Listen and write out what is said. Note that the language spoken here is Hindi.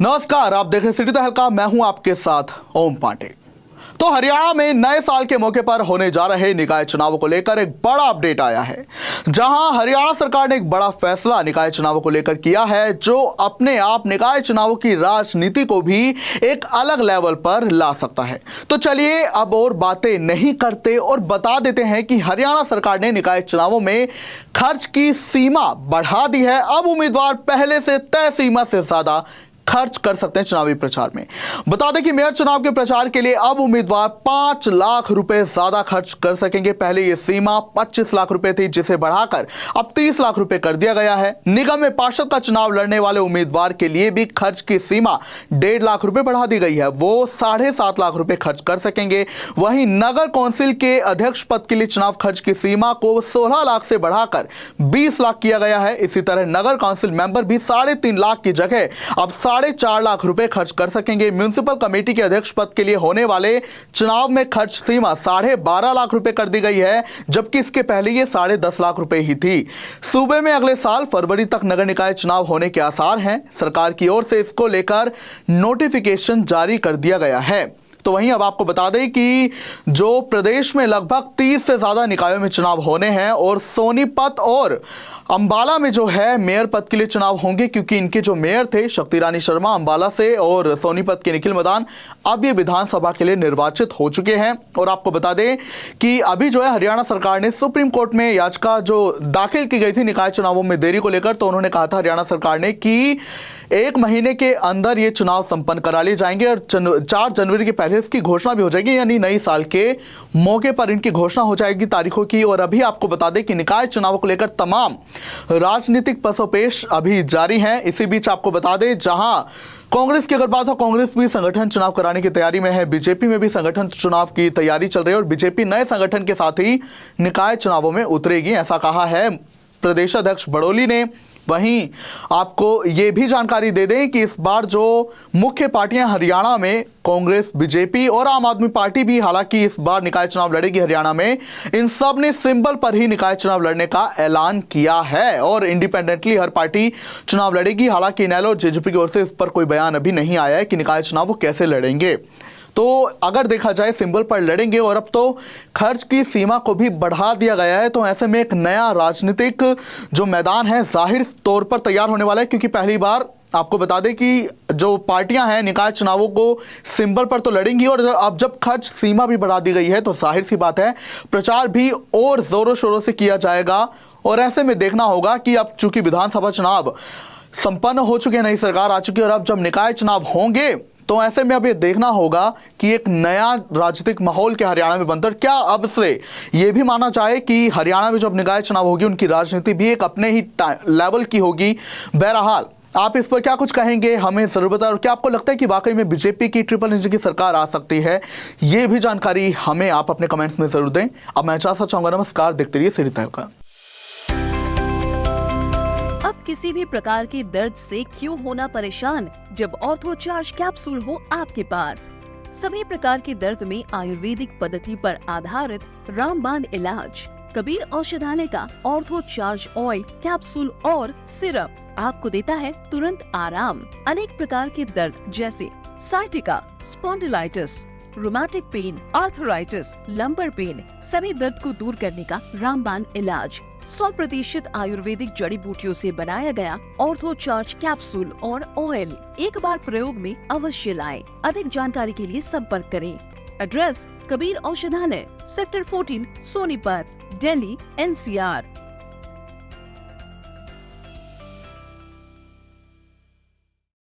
नमस्कार, आप देख रहे सिटी तहलका। मैं हूं आपके साथ ओम पांडे। तो हरियाणा में नए साल के मौके पर होने जा रहे निकाय चुनावों को लेकर एक बड़ा अपडेट आया है, जहां हरियाणा सरकार ने एक बड़ा फैसला निकाय चुनावों को लेकर किया है, जो अपने आप निकाय चुनावों की राजनीति को भी एक अलग लेवल पर ला सकता है। तो चलिए अब और बातें नहीं करते और बता देते हैं कि हरियाणा सरकार ने निकाय चुनावों में खर्च की सीमा बढ़ा दी है। अब उम्मीदवार पहले से तय सीमा से ज्यादा खर्च कर सकते हैं चुनावी प्रचार में। बता दें कि मेयर चुनाव के प्रचार के लिए अब उम्मीदवार 5 लाख रुपए ज्यादा खर्च कर सकेंगे। पहले यह सीमा 25 लाख रुपए थी, जिसे बढ़ाकर अब 30 लाख रुपए कर दिया गया है। निगम में पार्षद का चुनाव लड़ने वाले उम्मीदवार के लिए भी खर्च की सीमा 1.5 लाख रुपए बढ़ा दी गई है। वो 7.5 लाख रुपए खर्च कर सकेंगे। वहीं नगर कौंसिल के अध्यक्ष पद के लिए चुनाव खर्च की सीमा को 16 लाख से बढ़ाकर 20 लाख किया गया है। इसी तरह नगर काउंसिल मेंबर भी 3.5 लाख की जगह अब 4.5 लाख रुपए खर्च कर सकेंगे। म्युनिसिपल कमेटी के अध्यक्ष पद के लिए होने वाले चुनाव में खर्च सीमा 12.5 लाख रुपए कर दी गई है, जबकि इसके पहले ये 10.5 लाख रुपए ही थी। सूबे में अगले साल फरवरी तक नगर निकाय चुनाव होने के आसार हैं। सरकार की ओर से इसको लेकर नोटिफिकेशन जारी कर दिया गया है। तो वहीं अब आपको बता दें कि जो प्रदेश में लगभग 30 से ज्यादा निकायों में चुनाव होने हैं और सोनीपत और अंबाला में जो है मेयर पद के लिए चुनाव होंगे, क्योंकि इनके जो मेयर थे शक्ति रानी शर्मा अंबाला से और सोनीपत के निखिल मदान अब ये विधानसभा के लिए निर्वाचित हो चुके हैं। और आपको बता दें कि अभी जो है हरियाणा सरकार ने सुप्रीम कोर्ट में याचिका जो दाखिल की गई थी निकाय चुनावों में देरी को लेकर, तो उन्होंने कहा था हरियाणा सरकार ने कि 1 महीने के अंदर ये चुनाव संपन्न करा लिए जाएंगे और 4 जनवरी के पहले इसकी घोषणा भी हो जाएगी, यानी नई साल के मौके पर इनकी घोषणा हो जाएगी तारीखों की। और अभी आपको बता दें कि निकाय चुनावों को लेकर तमाम राजनीतिक पसोपेश अभी जारी हैं। इसी बीच आपको बता दें, जहां कांग्रेस की अगर बात हो, कांग्रेस भी संगठन चुनाव कराने की तैयारी में है। बीजेपी में भी संगठन चुनाव की तैयारी चल रही है और बीजेपी नए संगठन के साथ ही निकाय चुनावों में उतरेगी, ऐसा कहा है प्रदेश अध्यक्ष बड़ोली ने। वहीं आपको यह भी जानकारी दे दें कि इस बार जो मुख्य पार्टियां हरियाणा में कांग्रेस, बीजेपी और आम आदमी पार्टी भी हालांकि इस बार निकाय चुनाव लड़ेगी हरियाणा में, इन सब ने सिंबल पर ही निकाय चुनाव लड़ने का ऐलान किया है और इंडिपेंडेंटली हर पार्टी चुनाव लड़ेगी। हालांकि इनेलो और जेजेपी की ओर से इस पर कोई बयान अभी नहीं आया है कि निकाय चुनाव वो कैसे लड़ेंगे। तो अगर देखा जाए सिंबल पर लड़ेंगे और अब तो खर्च की सीमा को भी बढ़ा दिया गया है, तो ऐसे में एक नया राजनीतिक जो मैदान है जाहिर तौर पर तैयार होने वाला है। क्योंकि पहली बार आपको बता दें कि जो पार्टियां हैं निकाय चुनावों को सिंबल पर तो लड़ेंगी और अब जब खर्च सीमा भी बढ़ा दी गई है, तो जाहिर सी बात है प्रचार भी और जोरों शोरों से किया जाएगा। और ऐसे में देखना होगा कि अब चूंकि विधानसभा चुनाव संपन्न हो चुके हैं, नई सरकार आ चुकी है और अब जब निकाय चुनाव होंगे, तो ऐसे में अब ये देखना होगा कि एक नया राजनीतिक माहौल के हरियाणा में बनता है। क्या अब से ये भी माना जाए कि हरियाणा में जब निकाय चुनाव होगी उनकी राजनीति भी एक अपने ही लेवल की होगी। बहरहाल आप इस पर क्या कुछ कहेंगे हमें जरूर बताएं। और क्या आपको लगता है कि वाकई में बीजेपी की ट्रिपल इंजन की सरकार आ सकती है? ये भी जानकारी हमें आप अपने कमेंट्स में जरूर दें। अब मैं इजाजत चाहूंगा। नमस्कार, देखते रहिए सिटी तहलका। अब किसी भी प्रकार के दर्द से क्यों होना परेशान, जब ऑर्थो चार्ज कैप्सूल हो आपके पास। सभी प्रकार के दर्द में आयुर्वेदिक पद्धति पर आधारित रामबाण इलाज। कबीर औषधालय का ऑर्थो चार्ज ऑयल, कैप्सूल और सिरप आपको देता है तुरंत आराम। अनेक प्रकार के दर्द जैसे sciatica, spondylitis, rheumatic pain, arthritis, lumbar pain, सभी दर्द को दूर करने का रामबाण इलाज 100% आयुर्वेदिक जड़ी बूटियों से बनाया गया ऑर्थो चार्ज कैप्सूल और ऑयल एक बार प्रयोग में अवश्य लाएं। अधिक जानकारी के लिए संपर्क करें। एड्रेस: कबीर औषधालय, सेक्टर 14, सोनीपत, दिल्ली, NCR।